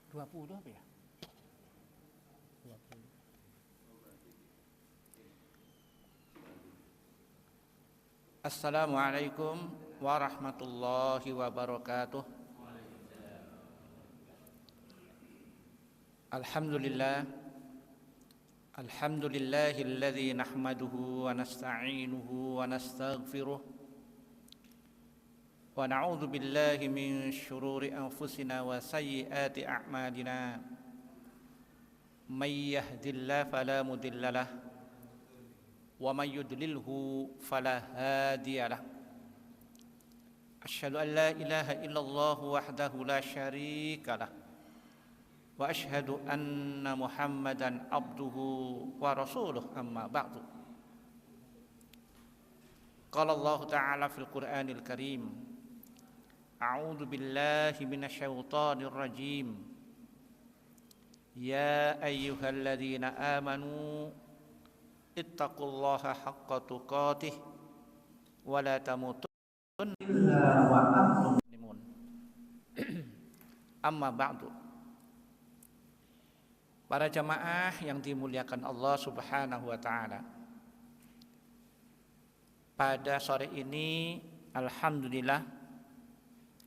20 apa ya? 20. Assalamualaikum warahmatullahi wabarakatuh. Alhamdulillahilladzi nahmaduhu wa nasta'inuhu wa nastaghfiruh wa na'udzu billahi min syururi anfusina wa sayyiati a'malina. May yahdihillahu fala mudhillalah wa may yudlilhu fala hadiyalah. Asyhadu an la ilaha illallah wahdahu la syarikalah wa asyhadu anna Muhammadan abduhu wa rasuluh, amma ba'du. Qala Allah ta'ala fil Qur'anil Karim, a'udzu billahi minasyaitonir rajim. Ya ayyuhalladzina amanu ittaqullaha haqqa tuqatih wa la tamutunna illa wa antum muslimun. Amma ba'du. Para jamaah yang dimuliakan Allah Subhanahu wa taala. Pada sore ini alhamdulillah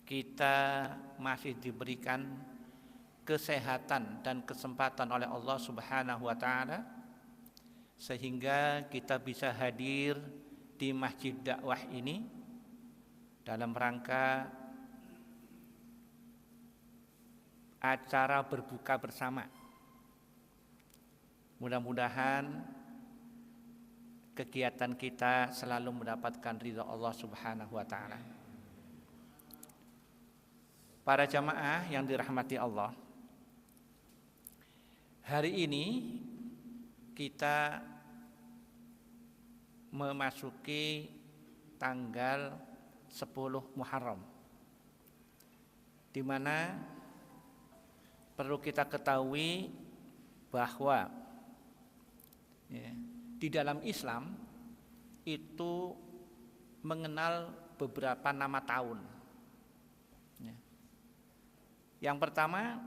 kita masih diberikan kesehatan dan kesempatan oleh Allah Subhanahu wa taala sehingga kita bisa hadir di Masjid Dakwah ini dalam rangka acara berbuka bersama. Mudah-mudahan kegiatan kita selalu mendapatkan ridha Allah Subhanahu wa taala. Para jamaah yang dirahmati Allah, hari ini kita memasuki tanggal 10 Muharram, di mana perlu kita ketahui bahwa di dalam Islam itu mengenal beberapa nama tahun. Yang pertama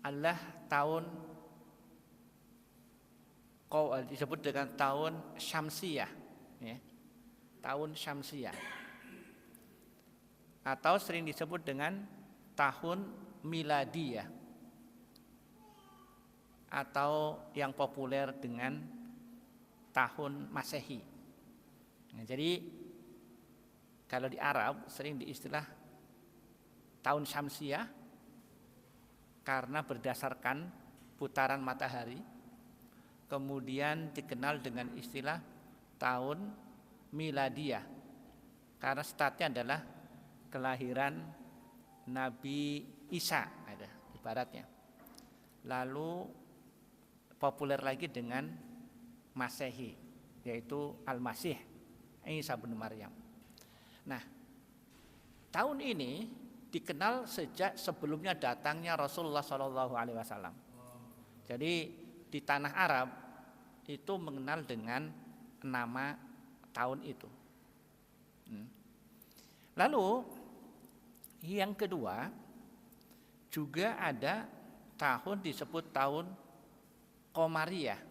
adalah tahun disebut dengan tahun Syamsiyah, tahun Syamsiyah, atau sering disebut dengan tahun Miladiyah, atau yang populer dengan tahun Masehi. Jadi kalau di Arab sering diistilah tahun Syamsiyah karena berdasarkan putaran matahari. Kemudian dikenal dengan istilah tahun Miladiyah karena startnya adalah kelahiran Nabi Isa, ada ibaratnya. Lalu populer lagi dengan Masehi, yaitu Al-Masih Isa bin Maryam. Nah, tahun ini dikenal sejak sebelumnya datangnya Rasulullah SAW. Jadi di tanah Arab itu mengenal dengan nama tahun itu. Lalu yang kedua juga ada tahun disebut tahun Qamariyah.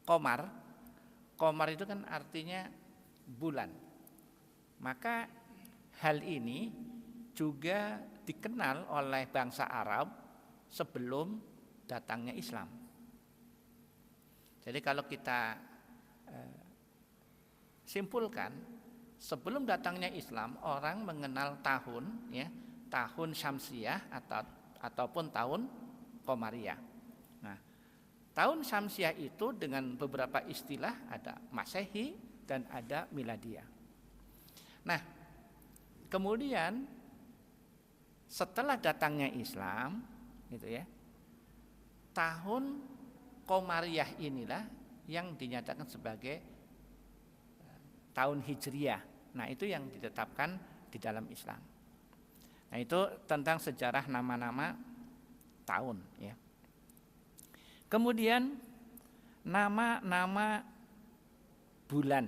Qamar itu kan artinya bulan. Maka hal ini juga dikenal oleh bangsa Arab sebelum datangnya Islam. Jadi kalau kita simpulkan, sebelum datangnya Islam orang mengenal tahun, tahun Syamsiyah ataupun tahun Qamariyah. Nah, tahun Syamsiyah itu dengan beberapa istilah, ada Masehi dan ada Miladiyah. Nah, kemudian setelah datangnya Islam, tahun Qamariyah inilah yang dinyatakan sebagai tahun Hijriyah. Nah, itu yang ditetapkan di dalam Islam. Nah, itu tentang sejarah nama-nama tahun, Kemudian nama-nama bulan,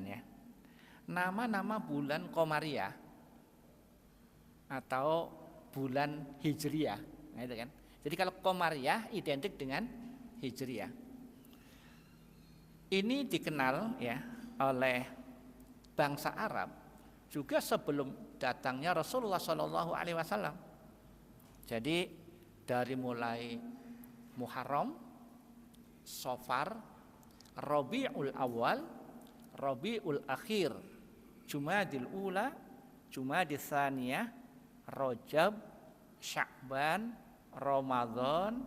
Nama-nama bulan Qamariyah atau bulan Hijriyah, Nah, itu kan. Jadi kalau Qamariyah identik dengan Hijriyah. Ini dikenal ya oleh bangsa Arab juga sebelum datangnya Rasulullah Shallallahu Alaihi Wasallam. Jadi dari mulai Muharram, Safar, Rabiul Awal, Rabiul Akhir, Jumadil Ula, Jumadil Tsaniyah, Rajab, Sya'ban, Ramadan,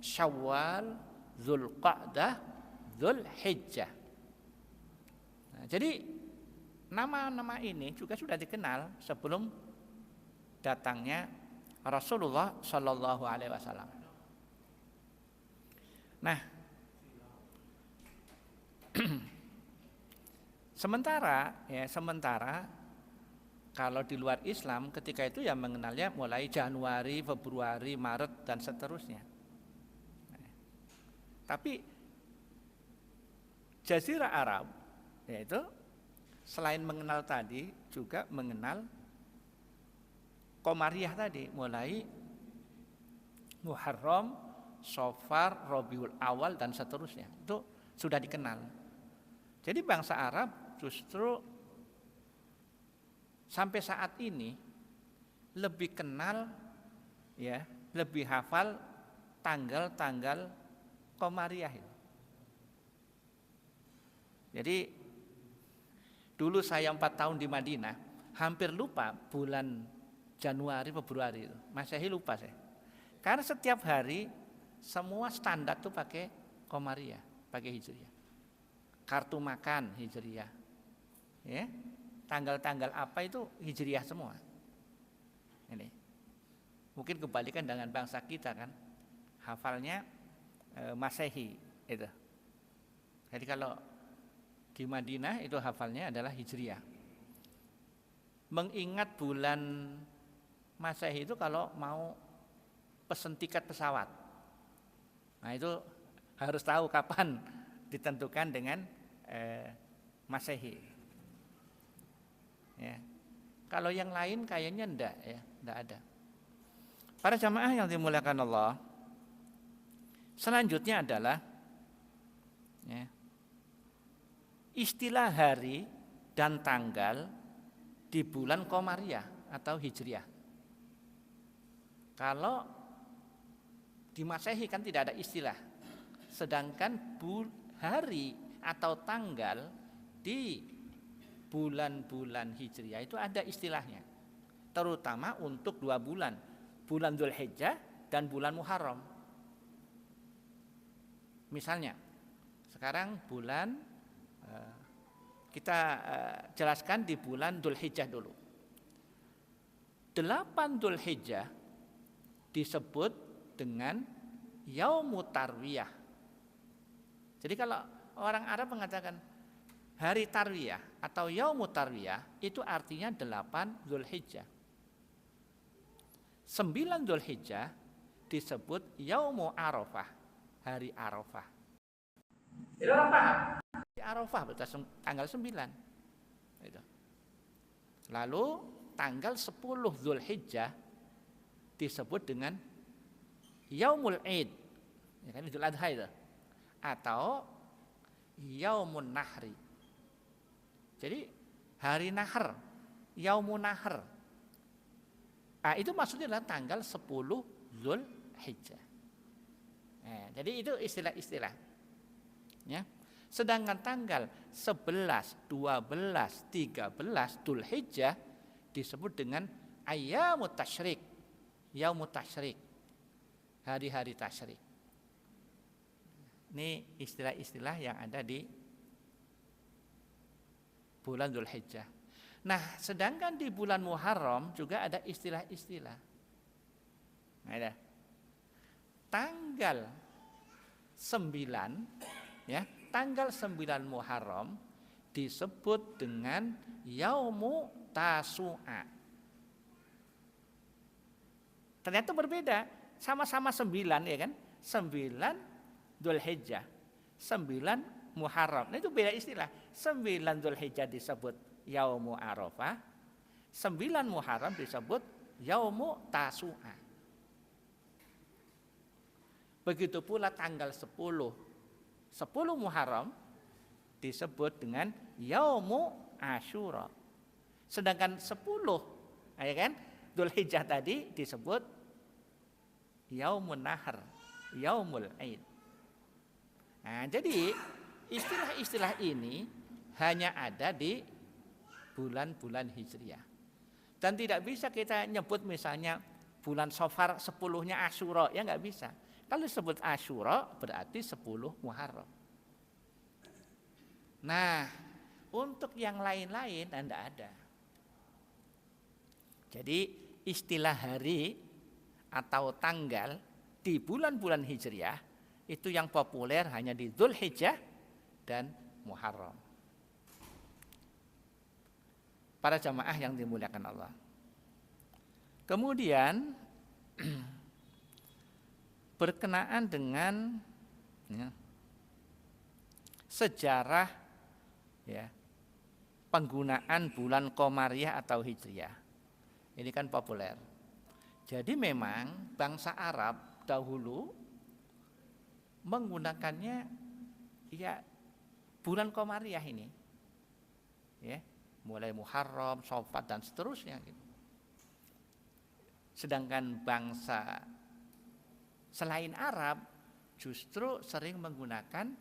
Syawal, Dzulqa'dah, Dzulhijjah. Nah, jadi nama-nama ini juga sudah dikenal sebelum datangnya Rasulullah Shallallahu Alaihi Wasallam. Nah, sementara kalau di luar Islam ketika itu ya mengenalnya mulai Januari, Februari, Maret dan seterusnya. Tapi Jazirah Arab yaitu selain mengenal tadi juga mengenal Qamariyah tadi, mulai Muharram, Safar, Rabiul Awal dan seterusnya. Itu sudah dikenal. Jadi bangsa Arab justru sampai saat ini lebih kenal ya, lebih hafal tanggal-tanggal Qamariyah itu. Jadi dulu saya 4 tahun di Madinah, hampir lupa bulan Januari, Februari itu. Masehi lupa saya. Karena setiap hari semua standar tuh pakai Qamariyah, pakai Hijriyah. Kartu makan Hijriyah. Ya. Tanggal-tanggal apa itu Hijriyah semua. Ini. Mungkin kebalikan dengan bangsa kita kan. Hafalnya Masehi itu. Jadi kalau di Madinah itu hafalnya adalah Hijriyah. Mengingat bulan Masehi itu kalau mau pesen tiket pesawat. Nah, itu harus tahu kapan ditentukan dengan Masehi. Ya. Kalau yang lain kayaknya enggak ya, enggak ada. Para jamaah yang dimuliakan Allah, selanjutnya adalah ya, istilah hari dan tanggal di bulan Qamariyah atau Hijriyah. Kalau di Masehi kan tidak ada istilah, sedangkan hari atau tanggal di bulan-bulan Hijriyah itu ada istilahnya, terutama untuk 2 bulan, bulan Dzulhijjah dan bulan Muharram. Misalnya sekarang bulan kita jelaskan di bulan Dzulhijjah dulu. 8 Dzulhijjah disebut dengan Yaumut Tarwiyah. Jadi kalau orang Arab mengatakan hari Tarwiyah atau Yaumut Tarwiyah, itu artinya 8 Dzulhijjah. 9 Dzulhijjah disebut Yaumu Arafah, hari Arafah. Jadi orang paham? Hari Arafah berarti tanggal 9. Itu. Lalu tanggal 10 Dzulhijjah disebut dengan Yaumul Id, ya kan, Idul Adha itu, atau Yaumun Nahri. Jadi hari Nahar, Yaumun Nahar. Nah, itu maksudnya adalah tanggal 10 Dzulhijjah. Nah, jadi itu istilah-istilah. Ya. Sedangkan tanggal 11, 12, 13 Dzulhijjah disebut dengan Ayyamut Tasyrik, Yaumut Tasyrik, hari-hari tasyrik. Ini istilah-istilah yang ada di bulan Dzulhijjah. Nah, sedangkan di bulan Muharram juga ada istilah-istilah. Nah, ada tanggal 9, ya, tanggal 9 Muharram disebut dengan Yaumu Tasu'a. Ternyata berbeda, sama-sama 9 ya kan? 9 Dzulhijjah, 9 Muharram. Nah, itu beda istilah. 9 Dzulhijjah disebut Yaumu Arafah, 9 Muharram disebut Yaumu Tasu'a. Begitu pula tanggal 10 Muharram disebut dengan Yaumu Asyura. Sedangkan 10 ya kan Dzulhijjah tadi disebut Yaumun Nahar, Yaumul Aid. Nah, jadi istilah-istilah ini hanya ada di bulan-bulan Hijriah. Dan tidak bisa kita nyebut misalnya bulan Safar 10-nya Asyura, ya nggak bisa. Kalau disebut Asyura berarti 10 Muharram. Nah, untuk yang lain-lain tidak ada. Jadi istilah hari atau tanggal di bulan-bulan Hijriah itu yang populer hanya di Dzulhijjah dan Muharram. Para jamaah yang dimuliakan Allah. Kemudian berkenaan dengan sejarah penggunaan bulan Qamariyah atau Hijriah. Ini kan populer. Jadi memang bangsa Arab dahulu menggunakannya bulan Qamariyah ini. Mulai Muharram, Syawal dan seterusnya gitu. Sedangkan bangsa selain Arab justru sering menggunakan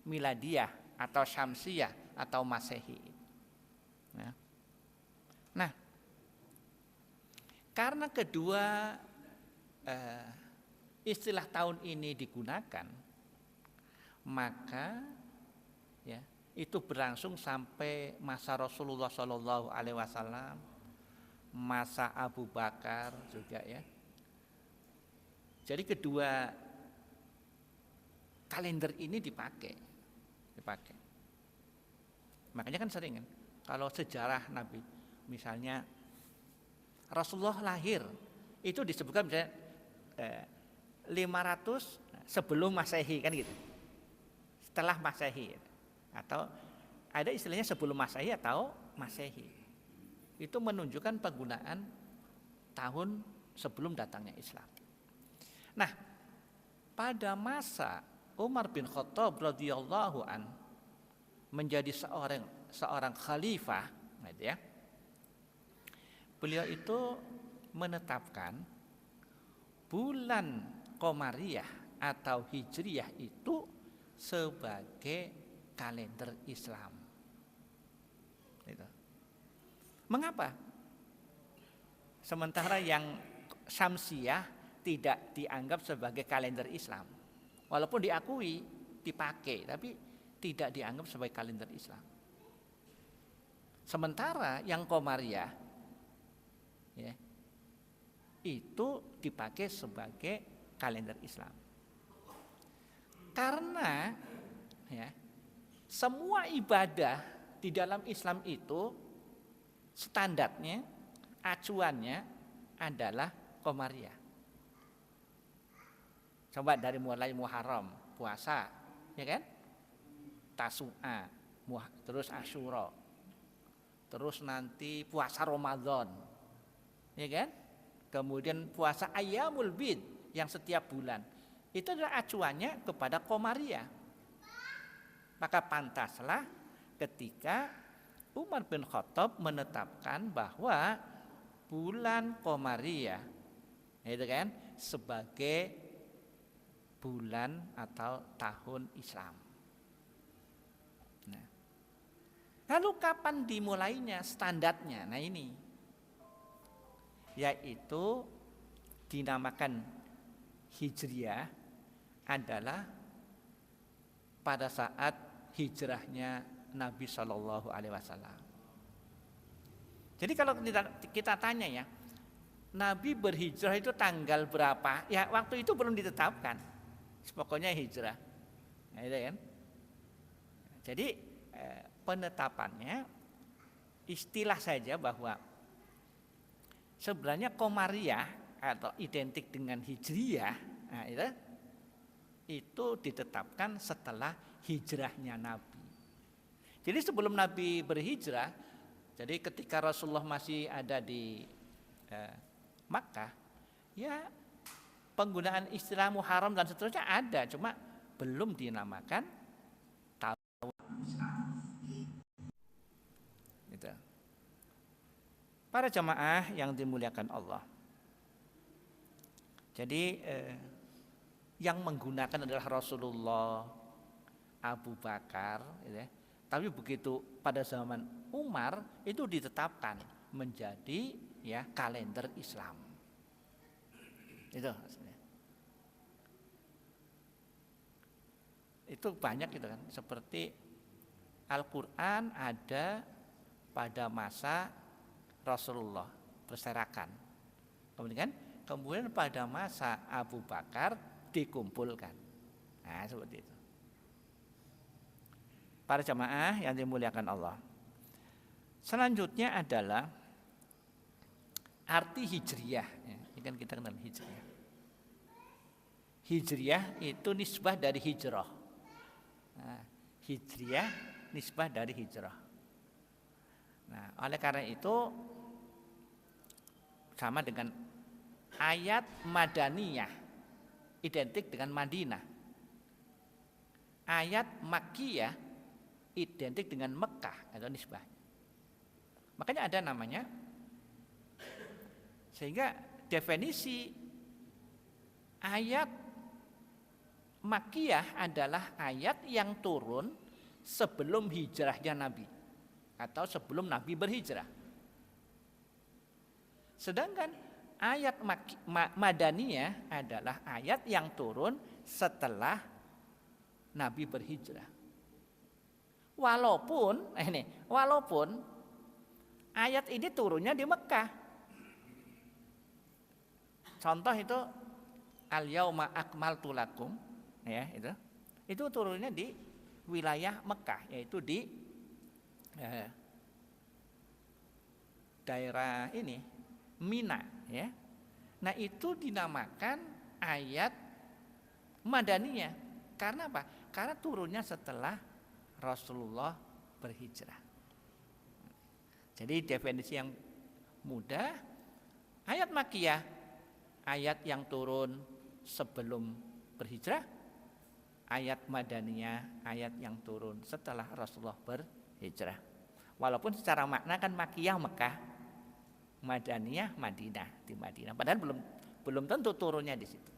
miladiyah atau syamsiyah atau masehi. Nah, karena kedua istilah tahun ini digunakan, maka itu berlangsung sampai masa Rasulullah SAW, masa Abu Bakar juga ya. Jadi kedua kalender ini dipakai. Makanya kan sering kan, kalau sejarah Nabi, misalnya Rasulullah lahir itu disebutkan misalnya 500 sebelum Masehi kan gitu. Setelah Masehi atau ada istilahnya sebelum Masehi atau Masehi. Itu menunjukkan penggunaan tahun sebelum datangnya Islam. Nah, pada masa Umar bin Khattab radhiyallahu an menjadi seorang khalifah, gitu ya. Beliau itu menetapkan bulan Qamariyah atau Hijriyah itu sebagai kalender Islam. Gitu. Mengapa? Sementara yang Syamsiyah tidak dianggap sebagai kalender Islam. Walaupun diakui, dipakai, tapi tidak dianggap sebagai kalender Islam. Sementara yang Qamariyah itu dipakai sebagai kalender Islam. Karena semua ibadah di dalam Islam itu standarnya, acuannya adalah Qamariyah. Coba dari mulai Muharram, puasa, ya kan? Tasu'a, terus Asyura, terus nanti puasa Ramadan, ya kan? Kemudian puasa Ayyamul Bid yang setiap bulan. Itu adalah acuannya kepada Qamariyah. Maka pantaslah ketika Umar bin Khattab menetapkan bahwa bulan Qamariyah itu kan sebagai bulan atau tahun Islam. Nah, lalu kapan dimulainya standarnya? Nah ini, yaitu dinamakan Hijriyah adalah pada saat hijrahnya Nabi Shallallahu Alaihi Wasallam. Jadi kalau kita tanya ya, Nabi berhijrah itu tanggal berapa? Ya waktu itu belum ditetapkan. Pokoknya hijrah, nah, itu kan. Jadi penetapannya istilah saja bahwa sebenarnya Qamariyah atau identik dengan Hijriyah, nah, itu ditetapkan setelah hijrahnya Nabi. Jadi sebelum Nabi berhijrah, jadi ketika Rasulullah masih ada di Makkah, ya penggunaan istilah muharram dan seterusnya ada, cuma belum dinamakan tahun Islam. Gitu. Para jamaah yang dimuliakan Allah. Jadi yang menggunakan adalah Rasulullah, Abu Bakar, gitu ya. Tapi begitu pada zaman Umar itu ditetapkan menjadi ya kalender Islam. Itu maksudnya. Itu banyak gitu kan, seperti Al-Qur'an ada pada masa Rasulullah berserakan. Kemudian pada masa Abu Bakar dikumpulkan. Nah, seperti itu. Para jamaah yang dimuliakan Allah. Selanjutnya adalah arti hijriyah. Ini kan kita kenal hijriyah. Hijriyah itu nisbah dari hijrah. Nah, hijriyah nisbah dari hijrah. Nah, oleh karena itu sama dengan ayat Madaniyah identik dengan Madinah. Ayat Makkiyah identik dengan Mekah atau nisbah. Makanya ada namanya. Sehingga definisi ayat Makkiyah adalah ayat yang turun sebelum hijrahnya Nabi atau sebelum Nabi berhijrah. Sedangkan ayat Madaniyah adalah ayat yang turun setelah Nabi berhijrah. Walaupun ayat ini turunnya di Mekah. Contoh itu al-yauma akmaltu lakum, ya itu. Itu turunnya di wilayah Mekah, yaitu di daerah ini Mina, ya. Nah, itu dinamakan ayat Madaniyah. Karena apa? Karena turunnya setelah Rasulullah berhijrah. Jadi definisi yang mudah, ayat Makkiyah, ayat yang turun sebelum berhijrah. Ayat Madaniyah, ayat yang turun setelah Rasulullah berhijrah. Walaupun secara makna kan Makkiyah Mekah, Madaniyah Madinah, di Madinah. Padahal belum tentu turunnya di situ.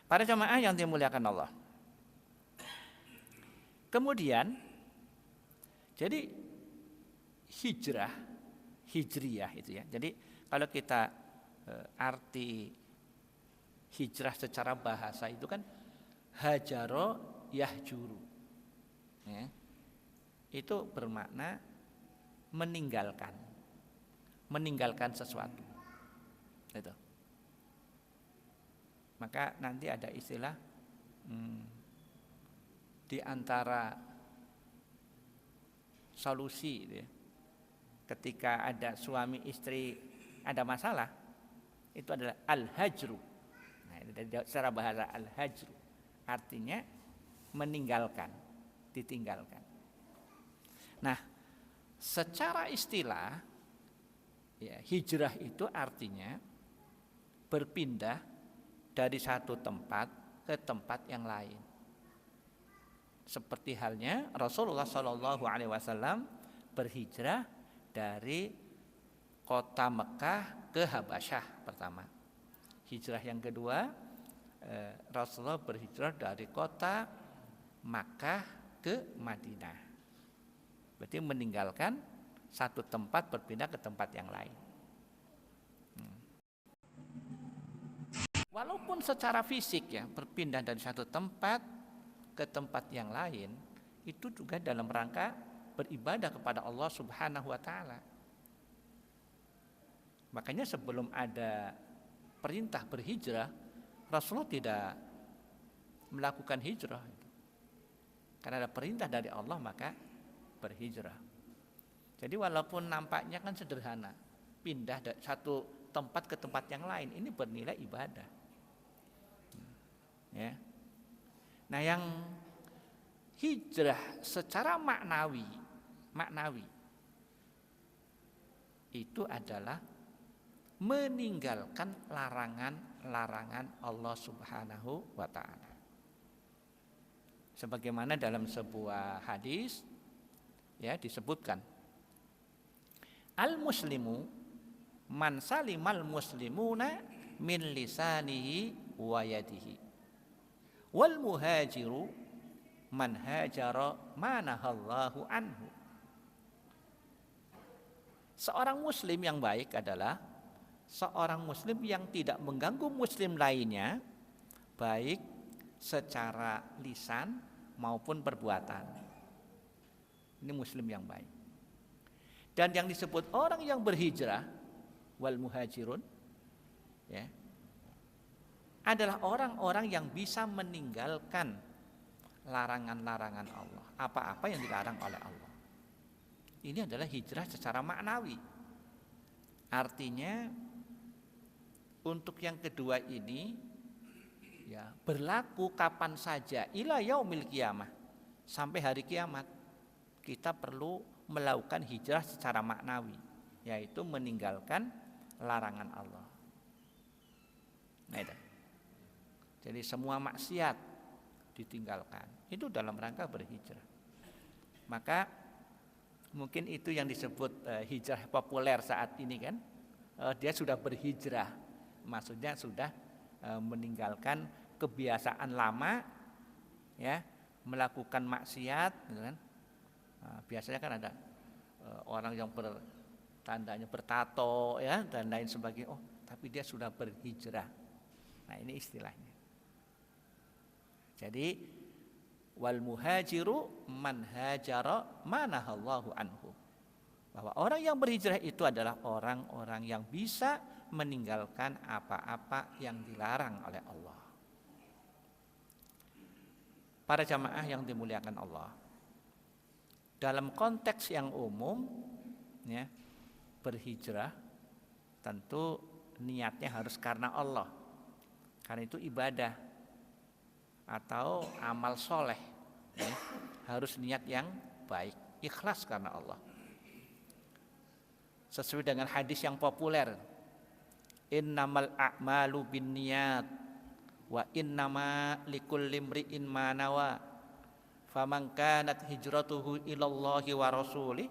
Para jamaah yang dimuliakan Allah. Kemudian jadi hijriyah itu ya. Jadi kalau kita arti hijrah secara bahasa itu kan hajaro yahjuru, ya. Itu bermakna meninggalkan sesuatu. Itu. Maka nanti ada istilah di antara solusi gitu ya. Ketika ada suami istri ada masalah, itu adalah al-hajru. Nah, itu secara bahasa al-hajru artinya meninggalkan, ditinggalkan. Nah, secara istilah ya, hijrah itu artinya berpindah dari satu tempat ke tempat yang lain. Seperti halnya Rasulullah Shallallahu Alaihi Wasallam berhijrah dari kota Mekah ke Habasyah pertama. Hijrah yang kedua, Rasulullah berhijrah dari kota Makkah ke Madinah. Berarti meninggalkan satu tempat berpindah ke tempat yang lain. Walaupun secara fisik ya berpindah dari satu tempat ke tempat yang lain, itu juga dalam rangka beribadah kepada Allah Subhanahu wa taala. Makanya sebelum ada perintah berhijrah, Rasulullah tidak melakukan hijrah. Karena ada perintah dari Allah maka berhijrah. Jadi walaupun nampaknya kan sederhana, pindah dari satu tempat ke tempat yang lain, ini bernilai ibadah. Ya. Nah, yang hijrah secara maknawi itu adalah meninggalkan larangan-larangan Allah Subhanahu wa taala. Sebagaimana dalam sebuah hadis ya disebutkan, al-muslimu man salimal muslimuna min lisanihi wa yadihi wal muhajiru man hajara manahallahu anhu. Seorang muslim yang baik adalah seorang muslim yang tidak mengganggu muslim lainnya, baik secara lisan maupun perbuatan. Ini muslim yang baik. Dan yang disebut orang yang berhijrah, wal muhajirun, ya, adalah orang-orang yang bisa meninggalkan larangan-larangan Allah, apa-apa yang dilarang oleh Allah. Ini adalah hijrah secara maknawi. Artinya untuk yang kedua ini ya berlaku kapan saja, ila yaumil qiyamah, sampai hari kiamat. Kita perlu melakukan hijrah secara maknawi, yaitu meninggalkan larangan Allah. Nah itu. Jadi semua maksiat ditinggalkan. Itu dalam rangka berhijrah. Maka mungkin itu yang disebut hijrah populer saat ini kan. Dia sudah berhijrah. Maksudnya sudah meninggalkan kebiasaan lama, ya, melakukan maksiat, gitu kan. Biasanya kan ada orang yang tandanya bertato, ya, dan lain sebagainya. Oh, tapi dia sudah berhijrah. Nah, ini istilahnya. Jadi wal muhajiru man hajara manahallahu anhu. Bahwa orang yang berhijrah itu adalah orang-orang yang bisa meninggalkan apa-apa yang dilarang oleh Allah. Para jamaah yang dimuliakan Allah, dalam konteks yang umum, ya, berhijrah tentu niatnya harus karena Allah, karena itu ibadah atau amal soleh, ya, harus niat yang baik, ikhlas karena Allah. Sesuai dengan hadis yang populer, innamal a'malu binniyat wa innama likulli imri'in ma nawa faman kanat hijratuhu ilallahi wa rasulih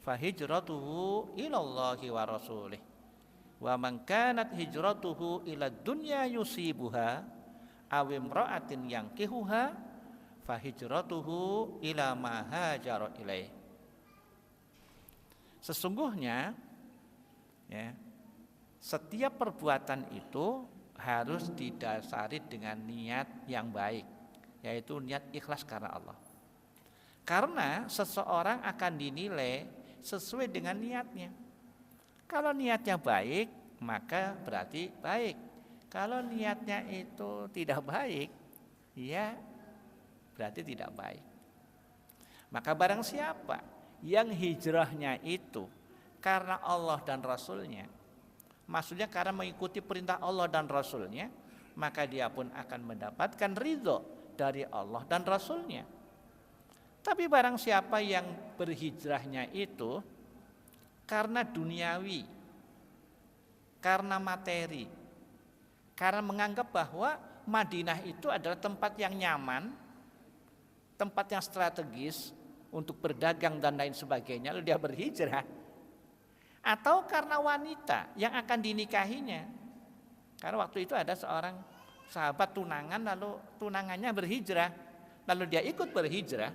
fahijratuhu ilallahi wa rasulih wa man kanat hijratuhu ila dunya yusibuha aw imra'atin yankihuha fahijratuhu ila ma hajara ilaih. Sesungguhnya, ya, setiap perbuatan itu harus didasari dengan niat yang baik, yaitu niat ikhlas karena Allah. Karena seseorang akan dinilai sesuai dengan niatnya. Kalau niatnya baik, maka berarti baik. Kalau niatnya itu tidak baik, ya berarti tidak baik. Maka barang siapa yang hijrahnya itu karena Allah dan Rasulnya, maksudnya karena mengikuti perintah Allah dan Rasulnya, maka dia pun akan mendapatkan ridho dari Allah dan Rasulnya. Tapi barang siapa yang berhijrahnya itu karena duniawi, karena materi, karena menganggap bahwa Madinah itu adalah tempat yang nyaman, tempat yang strategis untuk berdagang dan lain sebagainya, lalu dia berhijrah. Atau karena wanita yang akan dinikahinya. Karena waktu itu ada seorang sahabat tunangan, lalu tunangannya berhijrah, lalu dia ikut berhijrah.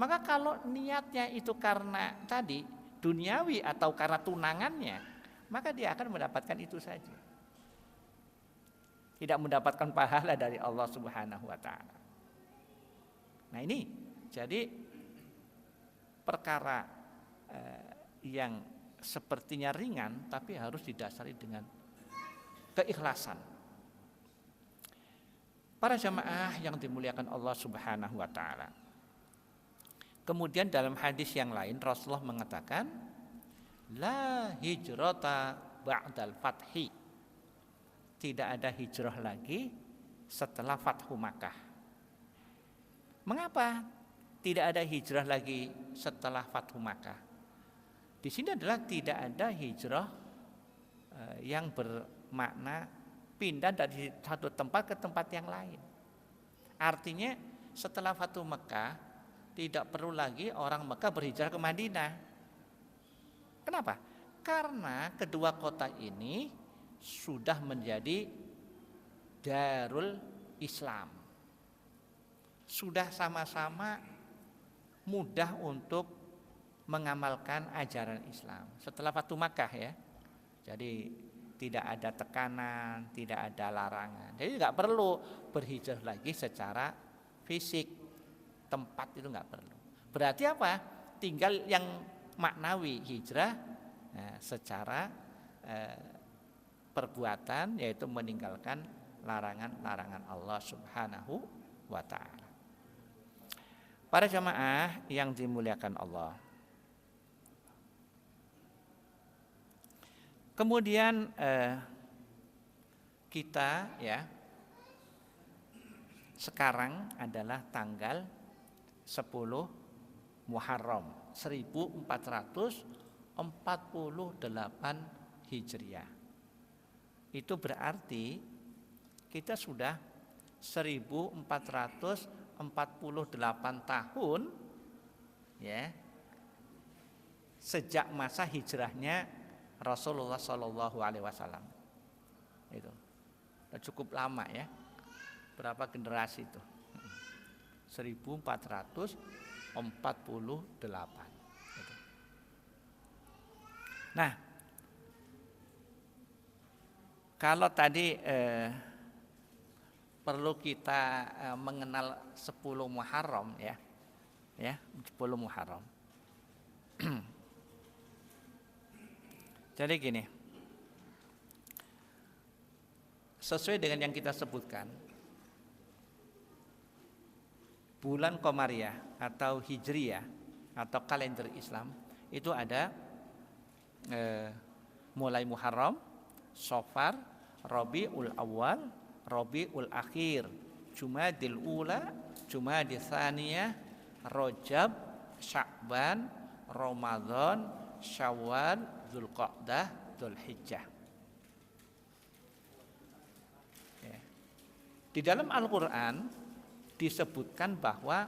Maka kalau niatnya itu karena tadi duniawi atau karena tunangannya, maka dia akan mendapatkan itu saja, tidak mendapatkan pahala dari Allah Subhanahu wa taala. Nah, ini jadi perkara yang sepertinya ringan tapi harus didasari dengan keikhlasan. Para jamaah yang dimuliakan Allah Subhanahu wa taala. Kemudian dalam hadis yang lain Rasulullah mengatakan la hijrata ba'dal fathi. Tidak ada hijrah lagi setelah Fathu Makkah. Mengapa tidak ada hijrah lagi setelah Fathu Makkah? Di sini adalah tidak ada hijrah yang bermakna pindah dari satu tempat ke tempat yang lain. Artinya setelah Fatu Mekah tidak perlu lagi orang Mekah berhijrah ke Madinah. Kenapa? Karena kedua kota ini sudah menjadi Darul Islam. Sudah sama-sama mudah untuk mengamalkan ajaran Islam setelah Fatu Makkah ya. Jadi tidak ada tekanan, tidak ada larangan. Jadi nggak perlu berhijrah lagi secara fisik, tempat itu nggak perlu. Berarti apa? Tinggal yang maknawi hijrah secara perbuatan, yaitu meninggalkan larangan-larangan Allah Subhanahu wa ta'ala. Para jamaah yang dimuliakan Allah, kemudian kita ya sekarang adalah tanggal 10 Muharram 1448 Hijriah. Itu berarti kita sudah 1448 tahun ya sejak masa hijrahnya Rasulullah Shallallahu Alaihi Wasallam. Itu cukup lama ya. Berapa generasi itu? 1448. Gitu. Nah, kalau tadi perlu kita mengenal 10 Muharram ya, 10 Muharram. Jadi gini, sesuai dengan yang kita sebutkan, bulan Qamariyah atau Hijriyah atau kalender Islam itu ada mulai Muharram, Safar, Rabiul Awal, Rabiul Akhir, Jumadil Ula, Jumadil Tsaniyah, Rajab, Sya'ban, Ramadan, Syawal, Dzulqa'dah, Dzulhijjah. Ya. Di dalam Al-Quran disebutkan bahwa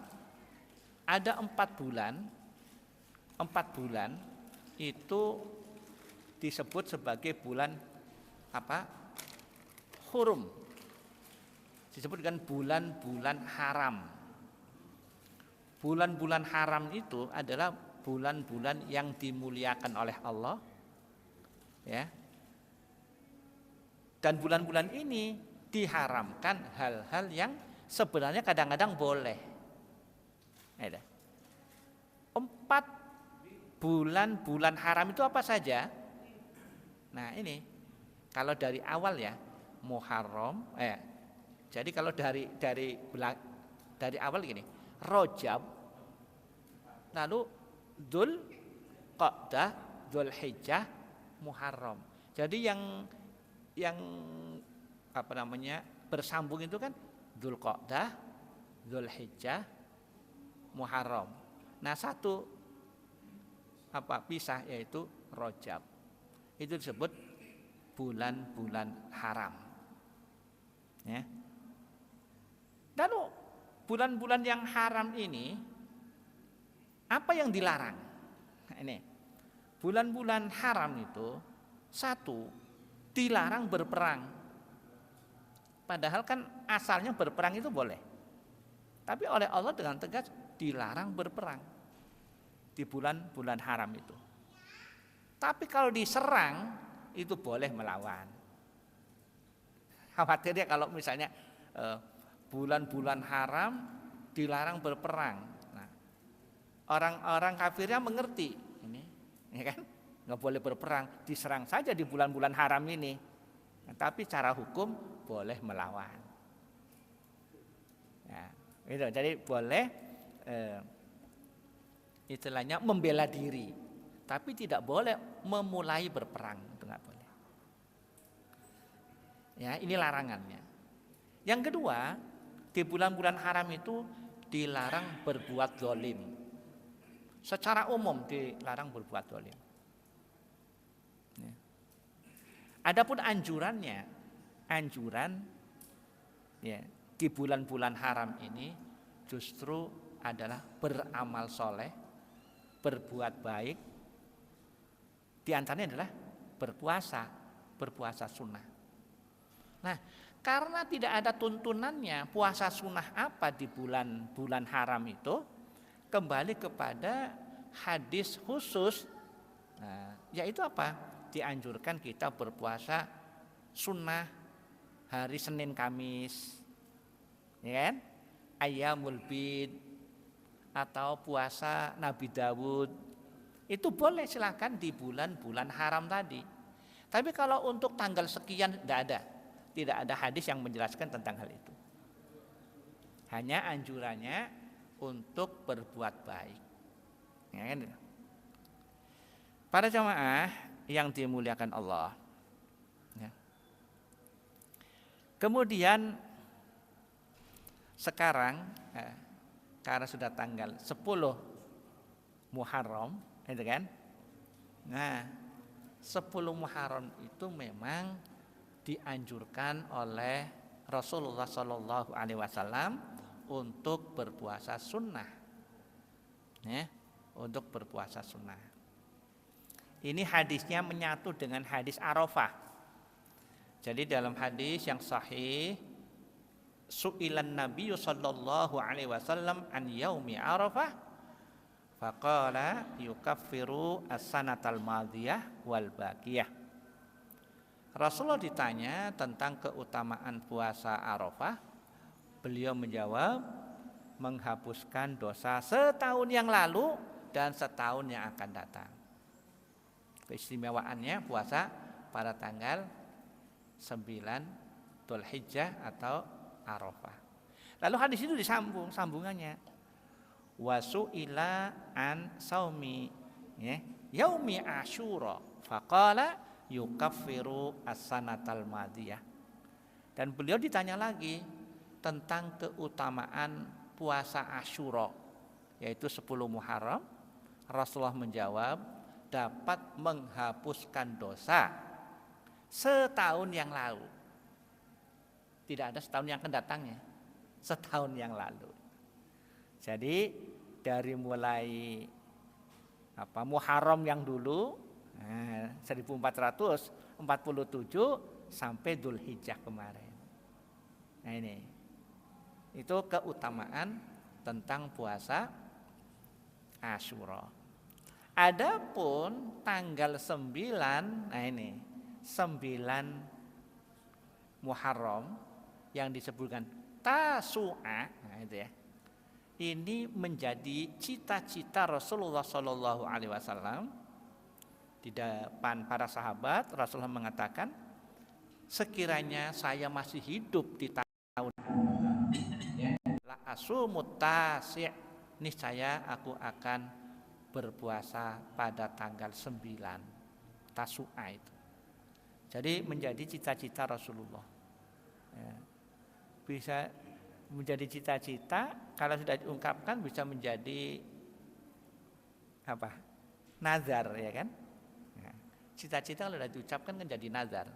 ada 4 bulan itu disebut sebagai bulan apa? Hurum. Disebut dengan bulan-bulan haram. Bulan-bulan haram itu adalah bulan-bulan yang dimuliakan oleh Allah ya. Dan bulan-bulan ini diharamkan hal-hal yang sebenarnya kadang-kadang boleh. 4 bulan haram itu apa saja? Nah ini kalau dari awal ya Muharram, jadi kalau dari awal gini, Rajab, lalu Dzulqa'dah, Dzulhijjah, Muharram. Jadi yang apa namanya bersambung itu kan Dzulqa'dah, Dzulhijjah, Muharram. Nah satu pisah yaitu Rajab. Itu disebut bulan-bulan haram. Ya. Lalu bulan-bulan yang haram ini apa yang dilarang? Nah, ini bulan-bulan haram itu satu dilarang berperang. Padahal kan asalnya berperang itu boleh. Tapi oleh Allah dengan tegas dilarang berperang di bulan-bulan haram itu. Tapi kalau diserang itu boleh melawan. Khawatirnya kalau misalnya bulan-bulan haram dilarang berperang. Nah, orang-orang kafirnya mengerti ini, ya kan? Nggak boleh berperang, diserang saja di bulan-bulan haram ini. Nah, tapi cara hukum boleh melawan. Ya, gitu. Jadi boleh istilahnya membela diri, tapi tidak boleh memulai berperang, itu nggak boleh. Ya, ini larangannya. Yang kedua, di bulan-bulan haram itu dilarang berbuat zalim. Secara umum dilarang berbuat zalim. Ya. Adapun anjuran ya, di bulan-bulan haram ini justru adalah beramal soleh, berbuat baik. Di antaranya adalah berpuasa sunnah. Nah, karena tidak ada tuntunannya puasa sunnah apa di bulan-bulan haram itu, kembali kepada hadis khusus, yaitu apa? Dianjurkan kita berpuasa sunnah hari Senin Kamis, ya kan? Ayyamul bid atau puasa Nabi Dawud, itu boleh silakan di bulan-bulan haram tadi. Tapi kalau untuk tanggal sekian tidak ada hadis yang menjelaskan tentang hal itu. Hanya anjurannya untuk berbuat baik. Ya kan? Para jamaah yang dimuliakan Allah. Ya. Kemudian sekarang karena sudah tanggal 10 Muharram, itu kan? Nah, 10 Muharram itu memang dianjurkan oleh Rasulullah Shallallahu Alaihi Wasallam untuk berpuasa sunnah, ya, untuk berpuasa sunnah. Ini hadisnya menyatu dengan hadis Arafah. Jadi dalam hadis yang sahih, su'ilan Nabi sallallahu alaihi wasallam an yaumi Arafah, faqala yukaffiru as-sanatal madiyah wal baqiyah. Rasulullah ditanya tentang keutamaan puasa Arafah. Beliau menjawab, menghapuskan dosa setahun yang lalu dan setahun yang akan datang. Keistimewaannya puasa pada tanggal 9 Dzulhijjah atau Arafah. Lalu hadis itu sambungannya. Wasu'ila an saumi, ya, yaumi Asyura, faqala yukaffiru as-sanatal madiyah. Dan beliau ditanya lagi tentang keutamaan puasa Asyura, yaitu 10 Muharram. Rasulullah menjawab, dapat menghapuskan dosa setahun yang lalu. Tidak ada setahun yang akan datangnya, setahun yang lalu. Jadi dari mulai Muharram yang dulu 1447 sampai Dzulhijjah kemarin. Nah ini, itu keutamaan tentang puasa Asyura. Adapun tanggal 9, nah ini 9 Muharram yang disebutkan Tasu'a, nah itu ya. Ini menjadi cita-cita Rasulullah Shallallahu Alaihi Wasallam. Di depan para sahabat, Rasulullah mengatakan, sekiranya saya masih hidup di tahun la asumut tasi', niscaya aku akan berpuasa pada tanggal 9 Tasu'a itu. Jadi menjadi cita-cita Rasulullah, ya. Bisa menjadi cita-cita, kalau sudah diungkapkan bisa menjadi nazar, ya kan? Ya. Cita-cita kalau sudah diucapkan kan jadi nazar.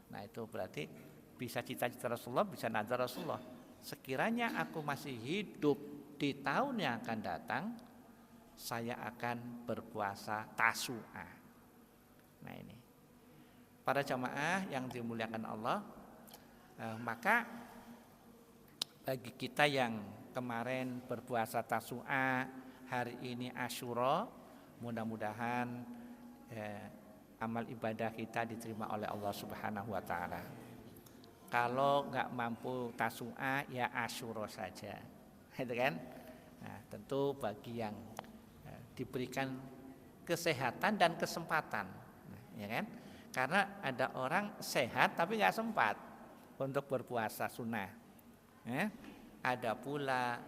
Nah itu berarti bisa cita-cita Rasulullah, bisa nazar Rasulullah. Sekiranya aku masih hidup di tahun yang akan datang, saya akan berpuasa Tasu'a. Nah ini, para jamaah yang dimuliakan Allah, maka bagi kita yang kemarin berpuasa Tasu'a, hari ini Asyura, mudah-mudahan amal ibadah kita diterima oleh Allah Subhanahu wa taala. Kalau nggak mampu Tasu'a, ya Asyura saja, gitu kan? Nah, tentu bagi yang diberikan kesehatan dan kesempatan, ya kan? Karena ada orang sehat tapi nggak sempat untuk berpuasa sunnah, ya. Ada pula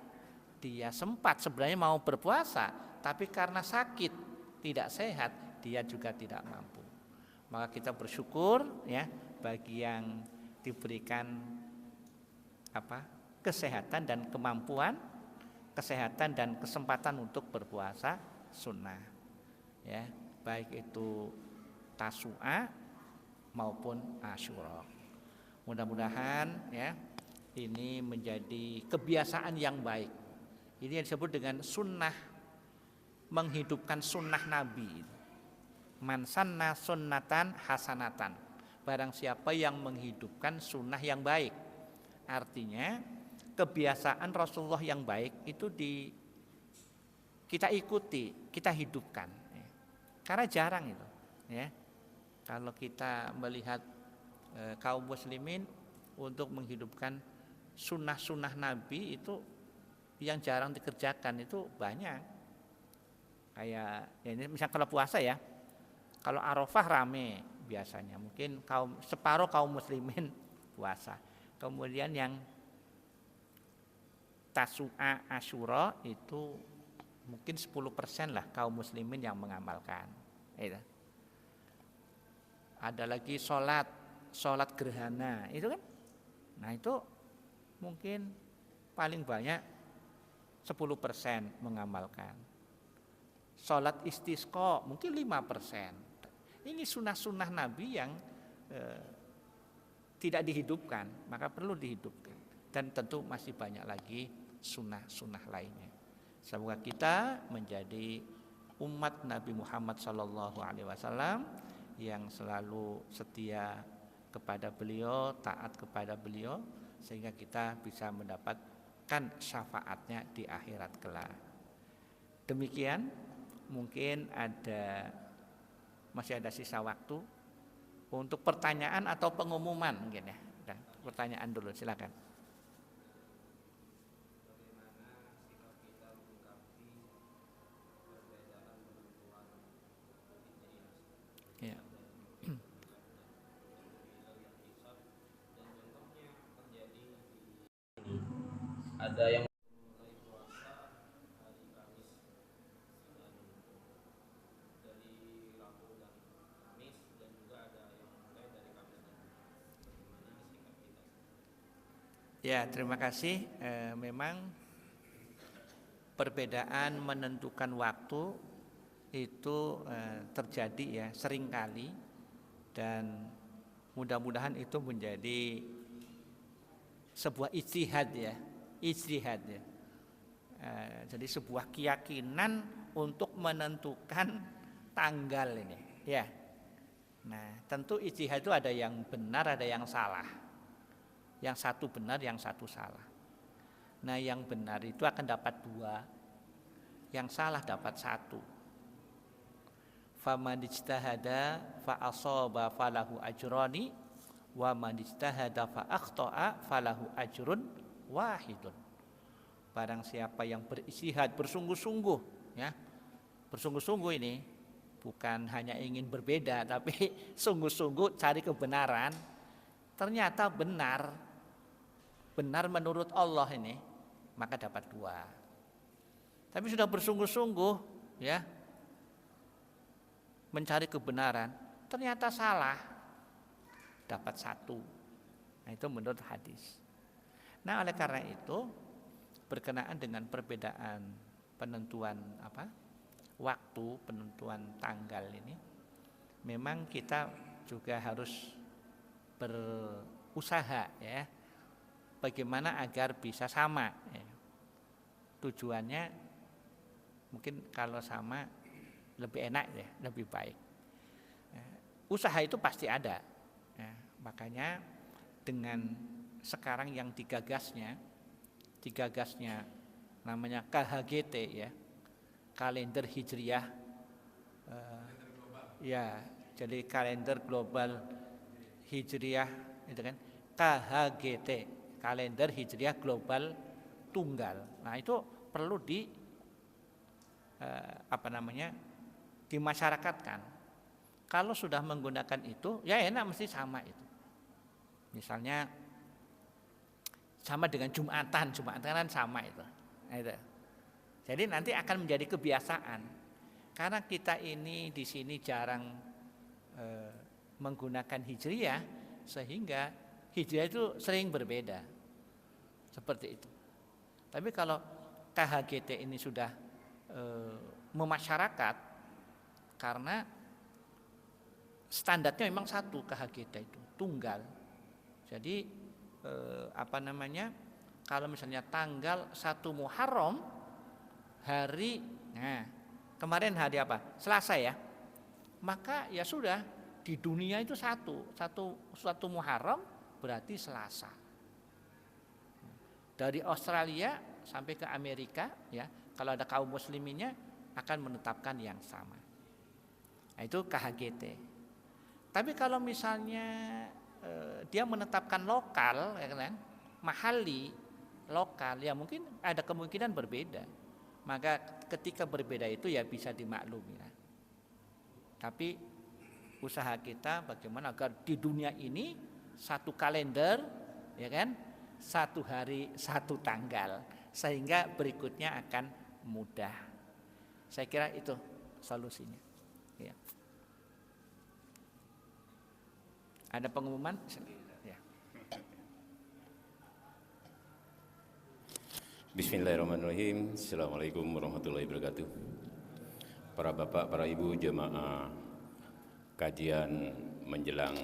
dia sempat sebenarnya mau berpuasa, tapi karena sakit tidak sehat dia juga tidak mampu. Maka kita bersyukur, ya, bagi yang diberikan kesehatan dan kemampuan, kesehatan dan kesempatan untuk berpuasa sunnah, ya, baik itu Tasu'a maupun Asyura. Mudah-mudahan ya ini menjadi kebiasaan yang baik. Ini yang disebut dengan sunnah, menghidupkan sunnah Nabi. Man sanna sunnatan hasanatan. Barang siapa yang menghidupkan sunnah yang baik. Artinya kebiasaan Rasulullah yang baik itu kita ikuti, kita hidupkan. Karena jarang itu, ya. Kalau kita melihat kaum muslimin untuk menghidupkan sunnah-sunnah Nabi itu yang jarang dikerjakan itu banyak. Kayak ya ini misalnya kalau puasa ya, kalau Arafah rame biasanya, mungkin separuh kaum muslimin puasa. Kemudian yang Tasu'a Asyura itu mungkin 10% lah kaum muslimin yang mengamalkan. Ada lagi sholat gerhana, itu kan? Nah itu mungkin paling banyak 10% mengamalkan. Sholat istisqa mungkin 5%. Ini sunnah-sunnah Nabi yang tidak dihidupkan, maka perlu dihidupkan. Dan tentu masih banyak lagi sunnah-sunnah lainnya. Semoga kita menjadi umat Nabi Muhammad SAW yang selalu setia kepada beliau, taat kepada beliau, sehingga kita bisa mendapatkan syafaatnya di akhirat kelak. Demikian, mungkin masih ada sisa waktu untuk pertanyaan atau pengumuman mungkin ya. Pertanyaan dulu, silakan. Ya. Ada yang Ya, terima kasih. Memang perbedaan menentukan waktu itu terjadi ya seringkali, dan mudah-mudahan itu menjadi sebuah ijtihad ya. Jadi sebuah keyakinan untuk menentukan tanggal ini ya. Nah, tentu ijtihad itu ada yang benar, ada yang salah. Yang satu benar, yang satu salah. Nah, yang benar itu akan dapat 2, yang salah dapat 1. Faman ijtahada fa asaba falahu ajrani wa man ijtahada fa akhta'a falahu ajrun wahidun. Barang siapa yang berijtihad bersungguh-sungguh ya. Bersungguh-sungguh ini bukan hanya ingin berbeda, tapi sungguh-sungguh cari kebenaran. Ternyata benar menurut Allah ini, maka dapat 2. Tapi sudah bersungguh-sungguh ya mencari kebenaran, ternyata salah, dapat 1. Nah, itu menurut hadis. Nah, oleh karena itu berkenaan dengan perbedaan penentuan waktu, penentuan tanggal ini, memang kita juga harus berusaha ya, bagaimana agar bisa sama ya. Tujuannya mungkin kalau sama lebih enak ya, lebih baik ya. Usaha itu pasti ada ya. Makanya dengan sekarang yang digagasnya namanya KHGT ya, kalender hijriah ya, jadi kalender global hijriah itu kan, KHGT, kalender hijriah global tunggal. Nah, itu perlu dimasyarakatkan. Kalau sudah menggunakan itu, ya enak, mesti sama itu. Misalnya sama dengan Jumatan kan sama itu. Nah, itu. Jadi nanti akan menjadi kebiasaan. Karena kita ini di sini jarang menggunakan hijriah, sehingga hijriah itu sering berbeda. Seperti itu. Tapi kalau KHGT ini sudah memasyarakat, karena standarnya memang satu KHGT itu tunggal. Jadi kalau misalnya tanggal 1 Muharram hari, nah kemarin hari apa? Selasa ya. Maka ya sudah, di dunia itu satu Muharram berarti Selasa. Dari Australia sampai ke Amerika ya, kalau ada kaum musliminnya akan menetapkan yang sama. Nah, itu KHGT. Tapi kalau misalnya dia menetapkan lokal, ya kan, mahali, lokal, ya mungkin ada kemungkinan berbeda. Maka ketika berbeda itu ya bisa dimaklumi. Tapi usaha kita bagaimana agar di dunia ini satu kalender, ya kan, satu hari satu tanggal, sehingga berikutnya akan mudah. Saya kira itu solusinya. Ya. Ada pengumuman? Ya. Bismillahirrahmanirrahim. Assalamualaikum warahmatullahi wabarakatuh. Para bapak, para ibu jemaah kajian menjelang